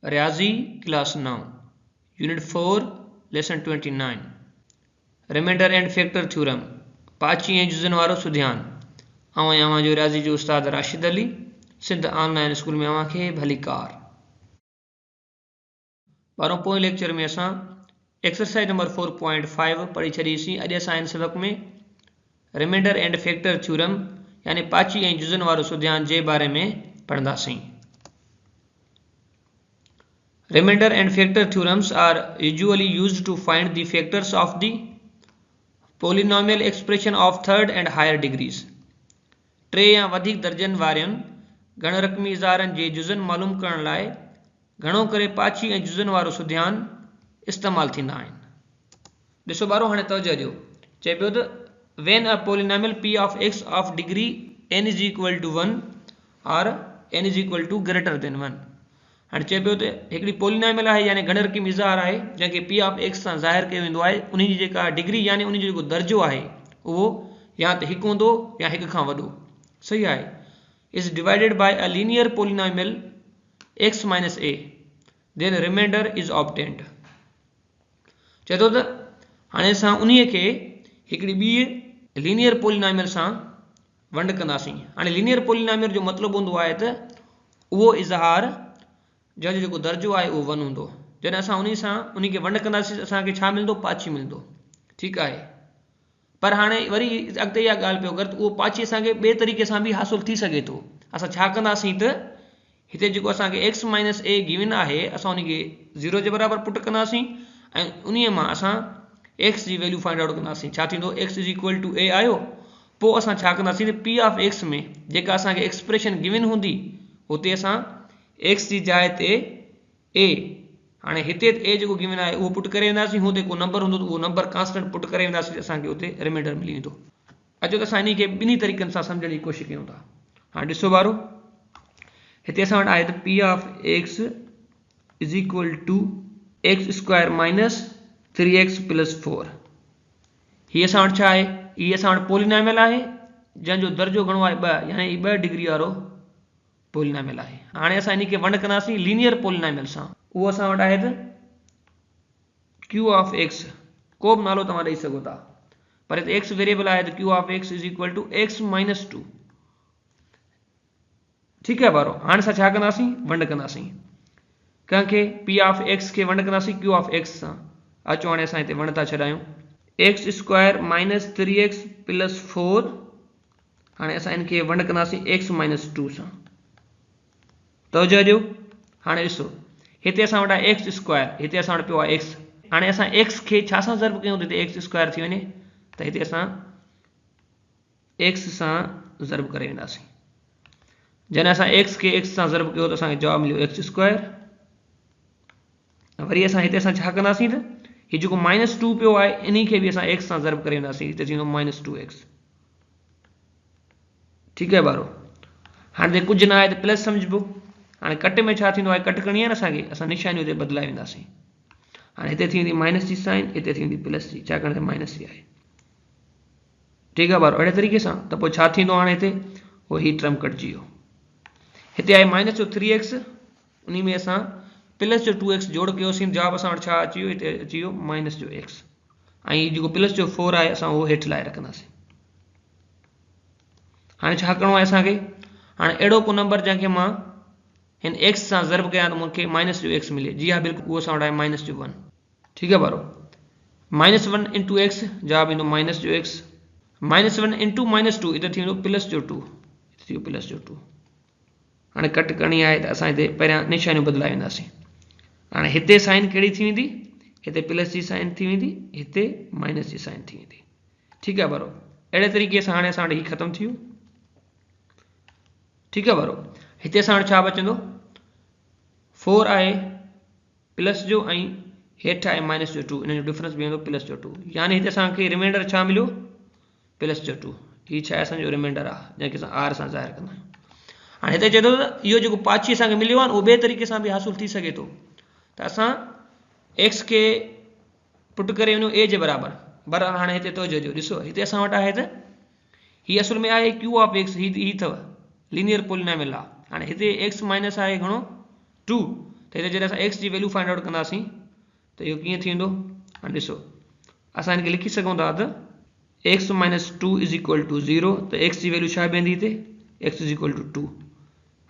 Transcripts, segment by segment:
रियाज़ी class 9 unit 4 lesson 29 remainder and factor theorem पाची ऐं जुज़न वारो सुध्यान आवां जो रियाज़ी जो उस्ताद राशिद अली सिंध ऑनलाइन स्कूल में अवां खे भली कार। पर पोइ लेक्चर में असां एक्सरसाइज नंबर 4.5 पढ़ी छॾीसीं। अॼु असां हिन सबक में रिमाइंडर एंड फैक्टर थ्योरम यानी पाची ऐं जुज़न वारो सुध्यान जे बारे में पढ़ंदासीं। Remainder and factor theorems are usually used to find the factors of the polynomial expression of third and higher degrees. टे या वधीक दर्जन वारनि गण रक़मी इज़ारनि जे जुज़न मालूम करण लाइ घणो करे पाची ऐं जुज़न वारो सुध्यान इस्तेमालु थींदा आहिनि। ॾिसो ॿारो हाणे तवजो ॾियो, चए पियो त when a polynomial p of x of degree n is equal to 1 or n is equal to greater than 1। हाँ चए पियो त हिकिड़ी पोलिनॉमियल आहे यानी गण रक़मी इज़ार आहे जंहिंखे पी ऑफ एक्स सां ज़ाहिर कयो वेंदो आहे, उन जी जेका डिग्री यानी उन जो जेको दर्जो आहे उहो या त हिकु हूंदो या हिक खां वॾो, सही आहे। Is divided by a linear polynomial x minus a then remainder is obtained. चए थो त हाणे असां उन्हीअ खे हिकिड़ी ॿी लीनियर पोलिनॉमियल सां वंड कंदासीं। हाणे लीनियर पोलिनॉमियल जो मतिलबु हूंदो आहे त उहो इज़हार जंहिंजो जेको दर्जो आहे उहो 1 हूंदो। जॾहिं असां उन खे वंड कंदासीं असांखे छा मिलंदो? पाची मिलंदो, ठीकु आहे। पर हाणे वरी अॻिते इहा ॻाल्हि पियो कर त उहो पाची असांखे ॿिए तरीक़े सां बि हासिलु थी सघे थो। असां छा कंदासीं त हिते जेको असांखे एक्स माइनस ए गिवन आहे असां उनखे 0 जे बराबरि पुट कंदासीं ऐं उन्हीअ मां असां एक्स जी वैल्यू फाइंड आउट कंदासीं। छा थींदो? एक्स इज़ इक्वल टू ए आयो। पोइ असां छा कंदासीं त पी ऑफ एक्स में जेका असांखे एक्सप्रेशन गिवन हूंदी हुते असां एक्स जी जाइ ते ए, हाणे हिते ए जेको गिवन आहे उहो पुट करे वेंदासीं, हुते को नंबर हूंदो त उहो नंबर कांस्टेंट पुट करे वेंदासीं, असांखे हुते रिमाइंडर मिली वेंदो। अचो त असां इन खे ॿिन्ही तरीक़नि सां सम्झण जी कोशिशि कयूं था। हाणे ॾिसो ॿारो, हिते असां वटि आहे त P of x is equal to x square minus 3x plus 4। हीअ असां वटि छा आहे? हीअ असां वटि पोलिनॉमियल आहे जंहिंजो दर्जो घणो आहे 2 यानी 2 डिग्री वारो पोलिनॉमियल आहे। हाणे असां इन खे वंड कंदासीं लीनियर पोलिनॉमियल सां। उहो असां वटि आहे त क्यू ऑफ एक्स, को बि नालो तव्हां ॾेई सघो था, पर हिते एक्स वेरिएबल आहे त Q of x is equal to x minus 2। ठीकु आहे ॿारो। हाणे असां छा कंदासीं? वंड कंदासीं। कंहिंखे? पी ऑफ एक्स खे वंड कंदासीं क्यू ऑफ एक्स सां। अचो हाणे असां हिते वंड था छॾायूं, x square minus 3x plus 4। हाणे असां इन खे वंड कंदासीं एक्स माइनस 2 सां। तवजो ॾियो। हाणे ॾिसो, हिते असां वटि आहे एक्स स्क्वायर, हिते असां वटि पियो आहे एक्स। हाणे असां एक्स खे छा सां ज़र्ब कयूं त हिते एक्स स्क्वायर थी वञे, त हिते असां एक्स सां ज़र्ब करे वेंदासीं। जॾहिं असां एक्स खे एक्स सां ज़र्ब कयो त असांखे जवाबु मिलियो एक्स स्क्वायर। वरी असां हिते छा कंदासीं त हीउ जेको माइनस 2 पियो आहे इन खे बि असां एक्स सां ज़र्ब करे वेंदासीं, हिते थींदो माइनस 2x। ठीकु आहे ॿारो। हाणे हिते कुझु न आहे त प्लस सम्झिबो। हाणे कट में छा थींदो आहे? कट करणी आहे न असांखे, असां निशानी हुते बदिलाए वेंदासीं। हाणे हिते थी वेंदी माइनस जी साइन, हिते थी वेंदी प्लस जी, छाकाणि त माइनस जी आहे। ठीकु आहे ॿारो। अहिड़े तरीक़े सां त पोइ छा थींदो? हाणे हिते उहो ही टर्म कटिजी वियो। हिते आहे माइनस जो 3x, उन में असां प्लस जो 2x जोड़ कयोसीं, जवाबु असां वटि छा अची वियो? हिते अची वियो माइनस जो x। ऐं जेको प्लस जो 4 आहे असां उहो हेठि लाइ रखंदासीं। हाणे छा करिणो आहे असांखे? हाणे अहिड़ो को नंबर जंहिंखे मां हिन एक्स सां ज़र्ब कयां त मूंखे माइनस जो एक्स मिले। जी हा, बिल्कुलु उहो असां वटि आहे माइनस जो 1। ठीकु आहे ॿारो। माइनस 1 इंटू एक्स, जवाबु ईंदो माइनस जो एक्स। माइनस 1 इंटू माइनस 2, हिते थी वेंदो प्लस जो 2, हिते थी वियो प्लस जो 2। हाणे कट करणी आहे त असां हिते पहिरियां निशानियूं बदिलाए वेंदासीं। हाणे हिते साइन कहिड़ी थी वेंदी? हिते प्लस जी साइन थी वेंदी, हिते माइनस जी साइन थी वेंदी। ठीकु आहे ॿारो। अहिड़े तरीक़े सां हाणे असां वटि हीउ ख़तमु थी वियो। ठीकु आहे ॿारो। हिते असां वटि छा बचंदो? 4 आहे प्लस जो ऐं हेठि आहे माइनस जो 2, इन जो डिफरेंस बि वेंदो प्लस जो 2, यानी हिते असांखे रिमाइंडर छा मिलियो? प्लस जो 2। हीउ छा आहे? असांजो रिमाइंडर आहे जंहिंखे असां आर सां ज़ाहिर कंदा आहियूं। हाणे हिते चए थो त इहो जेको पाची असांखे मिलियो आहे उहो ॿिए तरीक़े सां बि हासिलु थी सघे थो, त असां एक्स खे पुट करे वञूं ए जे बराबरि। बराबरि हाणे हिते तवजो ॾियो, ॾिसो हिते असां वटि आहे त हीअ असुल में आहे क्यू ऑफ एक्स, हीअ अथव लीनियर पोलिनॉमियल आहे। हाणे हिते एक्स माइनस आहे घणो? 2, त हिते जॾहिं असां एक्स जी वैल्यू फाइंड आउट कंदासीं त इहो कीअं थींदो। हाणे ॾिसो असां हिनखे लिखी सघूं था त x minus 2 is equal to 0, त एक्स जी वैल्यू छा वेंदी हिते एक्स इज़ इक्वल टू 2।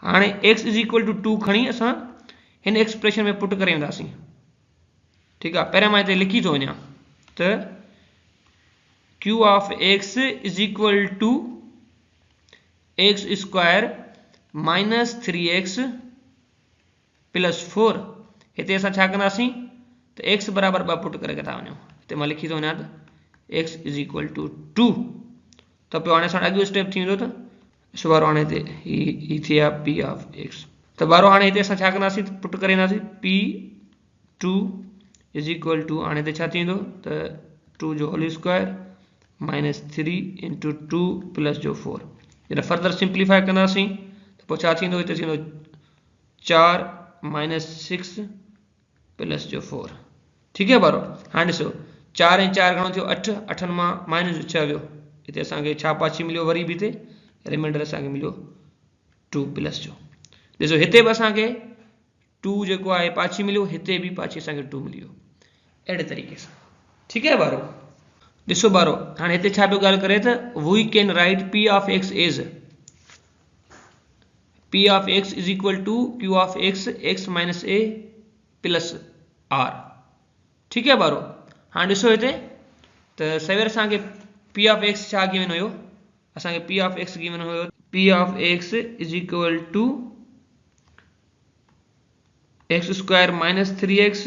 हाणे एक्स इज़ इक्वल टू 2 खणी असां हिन एक्सप्रेशन में पुट करे वेंदासीं। ठीकु आहे, पहिरियां मां हिते लिखी थो वञा त Q of x is equal to x square minus 3x plus 4। हिते असां छा कंदासीं त एक्स बराबर 2 पुट करे था वञूं। हिते मां लिखी थो वञा त एक्स इज़ इक्वल टू 2। त पोइ हाणे असां अॻियो स्टेप थींदो त ॾिसो वारो हाणे हिते ही थी विया पी ऑफ एक्स। त वारो हाणे हिते असां छा कंदासीं पुट करे ईंदासीं पी 2 इज़ इक्वल टू हाणे हिते छा थींदो त 2 जो whole square minus 3 into 2 plus जो 4। जॾहिं फर्दर सिंप्लीफाई कंदासीं त पोइ छा थींदो हिते थींदो 4 माइनस 6 प्लस जो 4। ठीकु आहे बारो। हाणे ॾिसो 4 ऐं 4 घणो थियो 8, 8 मां माइनस जो 6 वियो। हिते असांखे छा पाछी मिलियो वरी बि हिते रिमाइंडर असांखे मिलियो 2 प्लस जो। ॾिसो हिते बि असांखे 2 जेको आहे पाछी मिलियो, हिते बि पाछी असांखे 2 मिलियो अहिड़े तरीक़े सां। ठीकु आहे बारो। ॾिसो बारो हाणे हिते छा पियो ॻाल्हि करे त we can write P of x as P of x is equal to Q of x x minus a plus R. ठीकु आहे बारो। हाणे ॾिसो हिते त सवेर असांखे पी ऑफ एक्स छा गिवन हुयो, असांखे पी ऑफ एक्स गिवन हुयो P of x is equal to x square minus 3x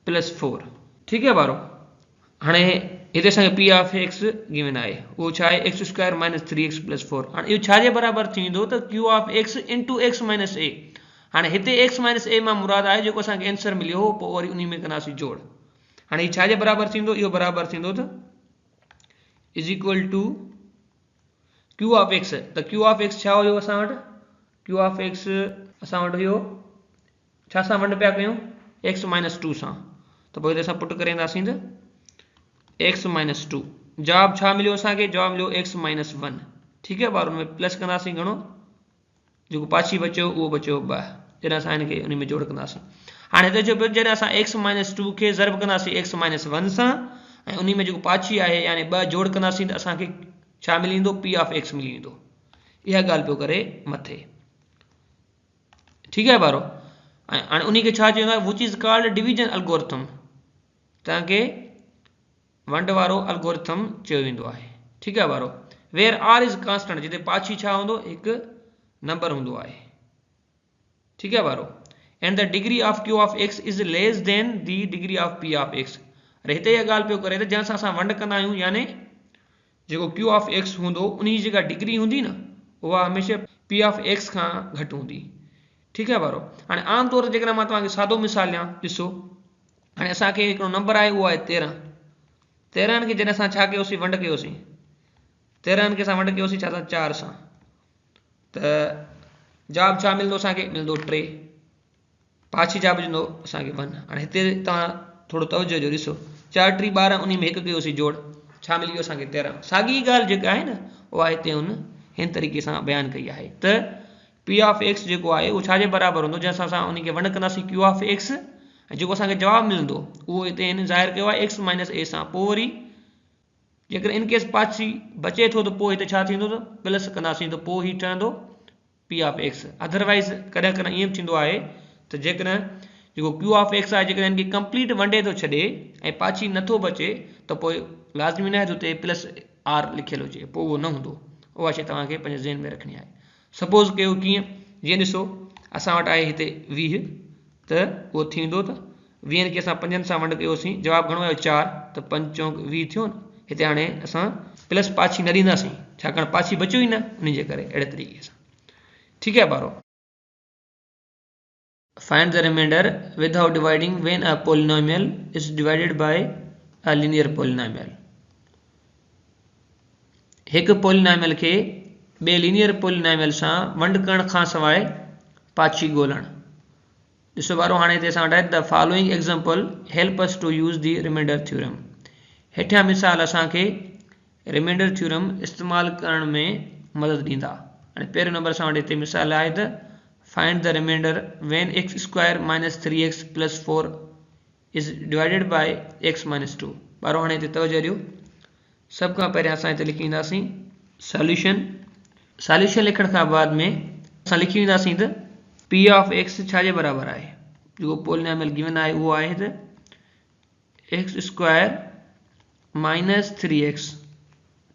plus 4। ठीकु आहे बारो। हाणे हिते असांखे पी ऑफ एक्स गिवन आहे उहो छा आहे x square minus 3x plus 4। हाणे इहो छाजे बराबरि थींदो त Q of X into X minus A. हाणे हिते एक्स माइनस ए मां मुराद आहे जेको असांखे आंसर मिलियो हो, पोइ वरी उन में कंदासीं जोड़। हाणे हीउ छाजे बराबरि थींदो, इहो बराबरि थींदो त is equal to Q of x. त क्यू ऑफ एक्स छा हुयो असां वटि, क्यू ऑफ एक्स असां वटि हुयो छा सां वंड पिया कयूं एक्स माइनस 2 सां। त पोइ हिते असां पुट करे ईंदासीं त एक्स माइनस 2 जवाब छा मिलियो असांखे, जवाब मिलियो एक्स माइनस 1। ठीकु आहे ॿार। हुन में प्लस कंदासीं घणो जेको पाछी बचियो उहो बचियो 2 जॾहिं असां हिनखे उन में जोड़ कंदासीं। हाणे हिते जो जॾहिं असां एक्स माइनस 2 खे ज़रब कंदासीं एक्स माइनस 1 सां ऐं उन में जेको पाछी आहे यानी 2 जोड़ कंदासीं त असांखे छा मिली वेंदो पी ऑफ एक्स मिली वेंदो। इहा ॻाल्हि पियो करे मथे। ठीकु आहे ॿारो। ऐं हाणे उन खे छा चवंदो आहे which is called division algorithm. तव्हांखे वंड वारो एल्गोरिथम चयो वेंदो आहे। ठीकु आहे ॿारो। वेयर आर इज़ कांस्टेंट जिते पाछी छा हूंदो हिकु नंबर हूंदो आहे। ठीकु आहे ॿारो। And the degree of Q of x is less than the degree of P of X. अरे हिते इहा ॻाल्हि पियो करे त जंहिंसां असां वंड कंदा आहियूं यानी जेको क्यू ऑफ एक्स हूंदो उन जी जेका डिग्री हूंदी न उहा हमेशह पी ऑफ एक्स खां घटि हूंदी। ठीकु आहे ॿारो। हाणे आमतौर ते जेकॾहिं मां तव्हांखे सादो मिसाल ॾियां ॾिसो हाणे असांखे हिकिड़ो नंबर आहे उहो आहे 13। 13 खे जॾहिं असां छा कयोसीं वंड कयोसीं 13 खे असां वंड कयोसीं छा था 4 सां त जवाब छा मिलंदो असांखे मिलंदो 3 पाछी जवाब विझंदो असांखे 1। हाणे हिते तव्हां थोरो तवजो ॾियो ॾिसो 4 3 12 उन में हिकु कयोसीं जोड़ छा मिली वियो असांखे 13। साॻी ॻाल्हि जेका आहे न उहा हिते हिन तरीक़े सां बयानु कई आहे त पी ऑफ एक्स जेको आहे उहो छाजे बराबरि हूंदो जंहिंसां असां उनखे वंड कंदासीं क्यू ऑफ एक्स ऐं जेको असांखे जवाबु मिलंदो उहो हिते हिन ज़ाहिर कयो आहे एक्स माइनस ए सां। पोइ वरी जेकर इनकेस पाछी बचे थो त पोइ हिते छा थींदो त प्लस कंदासीं त पोइ ही ठहंदो पी ऑफ एक्स। अदरवाइज़ कॾहिं कॾहिं ईअं थींदो आहे त जेकॾहिं जेको क्यू ऑफ एक्स आहे जेकॾहिं इनखे कंप्लीट वंडे थो छॾे ऐं पाछी नथो बचे त पोइ लाज़मी न आहे त हुते प्लस आर लिखियलु हुजे, पोइ उहो न हूंदो। उहा शइ तव्हांखे पंहिंजे ज़हन में रखणी आहे। सपोज़ कयो कीअं जीअं ॾिसो असां वटि आहे हिते 20 त उहो थींदो त 20 खे असां 5 सां वंड कयोसीं जवाबु घणो आयो 4 त 5 चौक 20 थियो न। हिते हाणे असां प्लस पाछी न ॾींदासीं छाकाणि पाछी बचियो ई न उन जे करे अहिड़े तरीक़े सां। ठीकु आहे ॿारो। Find the remainder without dividing when a polynomial is divided by a linear polynomial। हिकु पोलिनॉमियल खे ॿिए लीनियर पोलिनॉमियल सां वंड करण खां सवाइ पाछी ॻोल्हणु। ॾिसो ॿारो हाणे हिते असां वटि आहे the following example help us to use the remainder theorem. हेठियां मिसाल असांखे रिमाइंडर थ्योरम इस्तेमालु करण में मदद ॾींदा। हाणे पहिरियों नंबर असां वटि हिते मिसाल आहे त find the remainder when x square minus 3x plus 4 is divided by x minus 2. बारो हाणे हिते तवजो ॾियो, सब खां पहिरियां असां हिते लिखी ईंदासीं सॉल्यूशन। सॉल्यूशन लिखण खां बाद में असां लिखी वेंदासीं त p ऑफ x छाजे बराबर आहे, जो पोलिनोमियल गिवन आहे उहो आहे त x square minus 3x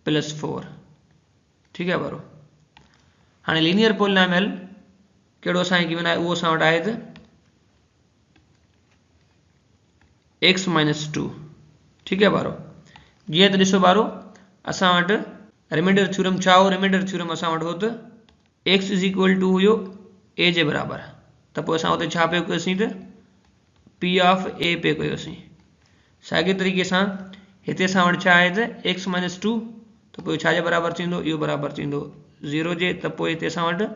plus 4। ठीक है बारो। हाँ लीनियर पोलिनोमियल कहिड़ो असांखे गिवन आहे उहो असां वटि आहे त x माइनस 2। ठीक है बारो। जीअं त ॾिसो बारो असां वटि रिमाइंडर थ्योरम छा हो, रिमाइंडर थ्योरम असां वटि हो त x इज इक्वल टू हुयो a जे बराबर, त पोइ असां उते छा पियो कयोसीं त p ऑफ a पियो कयोसीं। साॻिए तरीक़े सां हिते असां वटि छा आहे त x माइनस 2, त पोइ छाजे बराबर थींदो, इहो बराबर थींदो 0 जे, त पोइ हिते असां वटि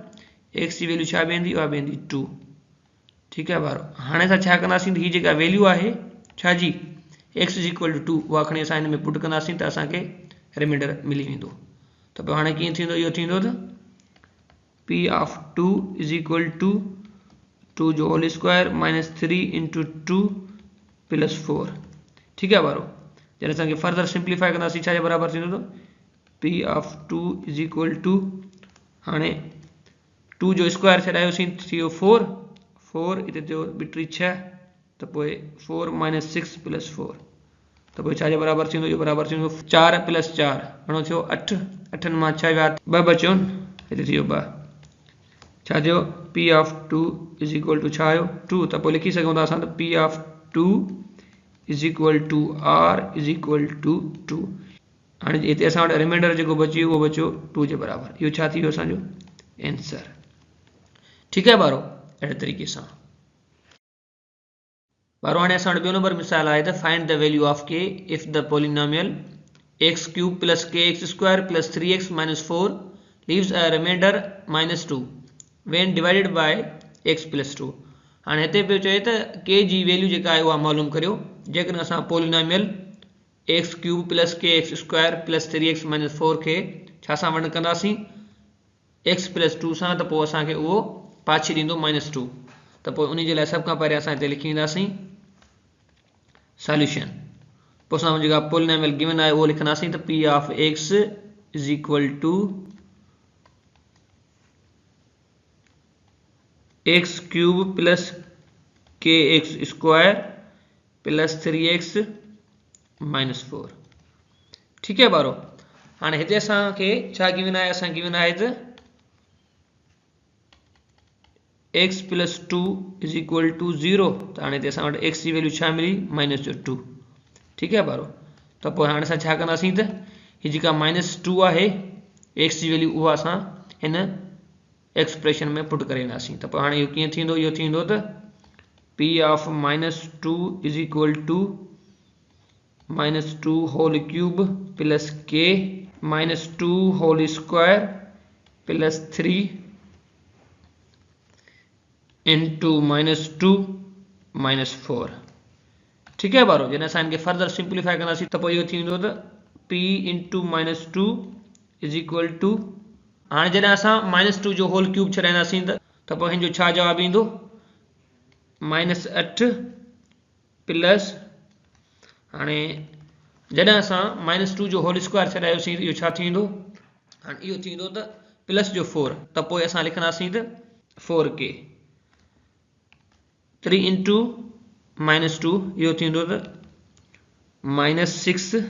x जी वैल्यू छा वेंदी, उहा वेंदी 2। ठीक है बारो। हाणे असां छा कंदासीं त हीअ जेका वैल्यू आहे छा जी x इज इक्वल टू 2 उहा खणी असां हिन में पुट कंदासीं त असांखे रिमाइंडर मिली वेंदो। त पोइ हाणे कीअं थींदो, इहो थींदो त p of 2 is equal to 2 जो whole square minus 3 into 2 plus 4। ठीक है बारो। जॾहिं असांखे फर्दर सिंप्लीफाई कंदासीं छाजे बराबर थींदो त p of 2 is equal to हाणे 2 जो स्क्वायर छॾायोसीं थियो 4, 4 हिते थियो बिटरी 6, त पोइ 4 माइनस 6 प्लस 4, त पोइ छाजे बराबर थींदो, इहो बराबर थींदो 4 प्लस 4 घणो थियो 8, 8 मां 6 विया 2 बचियो, हिते थियो 2, छा थियो p of 2 is equal to छा आयो 2, त पोइ लिखी सघूं था असां त p of 2 is equal to r is equal to 2। हाणे हिते असां वटि रिमाइंडर जेको बची उहो बचियो 2 जे बराबर, इहो छा थी वियो असांजो आंसर। ठीक है बारो। अहिड़े तरीक़े सां बारो हाणे असां वटि ॿियो नंबर मिसाल आहे त find the value of k if the polynomial x cube plus kx square plus 3x minus 4 leaves a remainder minus 2 when divided by x plus 2। हाणे हिते पियो चए त k जी वैल्यू जेका आहे उहा मालूम करियो जेकॾहिं असां polynomial x cube plus kx square plus 3x minus 4 खे छा सां वंड कंदासीं x प्लस 2 सां, त पोइ असांखे उहो पाछी ॾींदो माइनस 2। त पोइ उन जे लाइ सभ खां पहिरियों असां हिते लिखी ईंदासीं सॉल्यूशन। पोइ असां जेका पोलिनोमियल गिवन आहे उहो लिखंदासीं त p of x is equal to x cube plus kx square plus 3x minus 4। ठीक है बारो। हाँ हिते असांखे छा गिवन आहे, असां गिवन आहे त x plus 2 is equal to 0, त हाणे हिते असां वटि x जी वैल्यू छा मिली माइनस जो 2। ठीक है बारो। त पोइ हाणे असां छा कंदासीं त हीअ जेका माइनस 2 आहे x जी वैल्यू उहा असां हिन एक्सप्रेशन में पुट करे वेंदासीं। त पोइ हाणे इहो कीअं थींदो, इहो थींदो त p of minus 2 is equal to minus 2 whole cube plus k minus 2 whole square plus 3 into minus 2 minus 4। ठीक है बारो। जॾहिं असां इनखे फर्दर सिंप्लीफाई कंदासीं त पोइ इहो थींदो त p into minus 2 is equal to हाणे जॾहिं असां माइनस 2 जो होल क्यूब छॾाईंदासीं त पोइ हिन जो छा जवाबु ईंदो माइनस 8 प्लस हाणे जॾहिं असां माइनस 2 जो होल स्क्वायर छॾायोसीं इहो छा थींदो, हाणे इहो थींदो त प्लस जो 4, त पोइ असां लिखंदासीं त 4k 3 इंटू माइनस 2 इहो थींदो त माइनस 6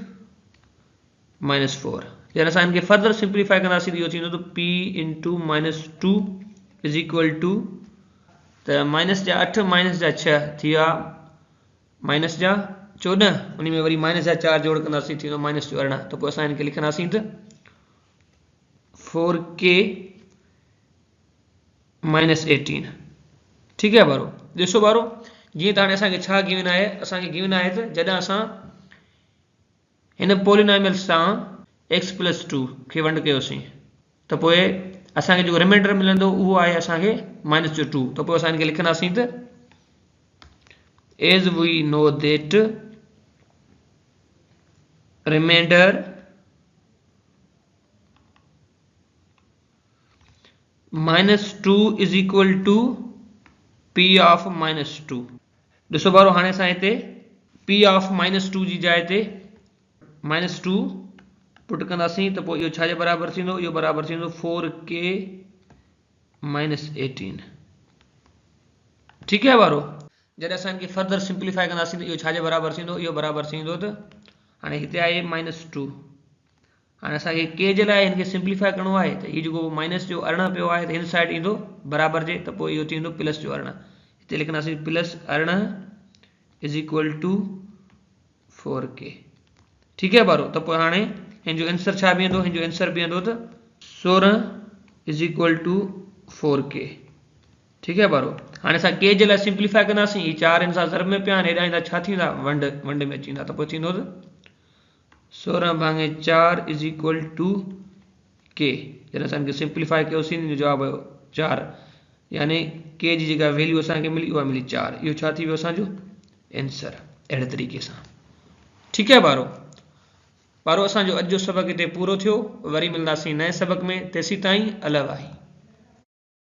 माइनस 4। जॾहिं असां इनखे फर्दर सिंप्लीफाई कंदासीं त इहो थींदो त p into minus 2 is equal to त माइनस जा 8 माइनस जा 6 थी विया माइनस जा 14, उन में वरी माइनस जा 4 जोड़ कंदासीं थी वेंदो माइनस जो 18। त पोइ असां इनखे लिखंदासीं त 4k माइनस 18। ठीक है बारो। ॾिसो बारो जीअं त हाणे असांखे छा गिवन आहे, असांखे गिवन आहे त जॾहिं असां हिन पोलिनोमियल सां x प्लस 2 खे वंड कयोसीं त पोइ असांखे जो रिमाइंडर मिलंदो उहो आहे असांखे माइनस जो 2। त पोइ असां इनखे लिखंदासीं त as we know that remainder -2 is equal to P of -2। ॾिसो बारो हाणे असां हिते P ऑफ -2 जी जाइ ते -2 पुट कंदासीं त पोइ इहो छाजे बराबरि थींदो, इहो बराबरि थींदो 4k - 18। ठीकु आहे वारो। जॾहिं असां इनखे फर्दर सिंप्लीफाई कंदासीं त इहो छाजे बराबरि थींदो, इहो बराबरि थींदो त हाणे हिते आहे -2, हाणे असांखे k जे लाइ हिनखे सिंप्लीफाई करिणो आहे त हीउ जेको माइनस जो 18 पियो आहे त हिन साइड ईंदो बराबरि जे, त पोइ इहो थींदो प्लस जो 18। हिते लिखंदासीं +18 इज इक्वल टू 4k। ठीकु आहे बारो। त पोइ हाणे हिन जो आंसर छा बीहंदो, हिन जो आंसर बीहंदो त 16 इज इक्वल टू 4k। ठीकु आहे बारो। हाणे असां k जे लाइ सिंप्लीफाई कंदासीं, ही 4 हिन सां ज़रब में पिया आहिनि, हेॾा ईंदा छा थींदा, वंड में अची वेंदा, त पोइ थींदो त 16/4 इज इक्वल टू k। जॾहिं असां हिनखे सिंप्लीफाई कयोसीं हिन जो जवाबु आयो 4, यानी k जी जेका वैल्यू असांखे मिली उहा मिली 4। इहो छा थी वियो असांजो आंसर अहिड़े तरीक़े सां। ठीकु आहे बारो। असांजो अॼु जो सबक़ हिते पूरो थियो। वरी मिलंदासीं नए सबक़ में। तेसीं ताईं अलविदा।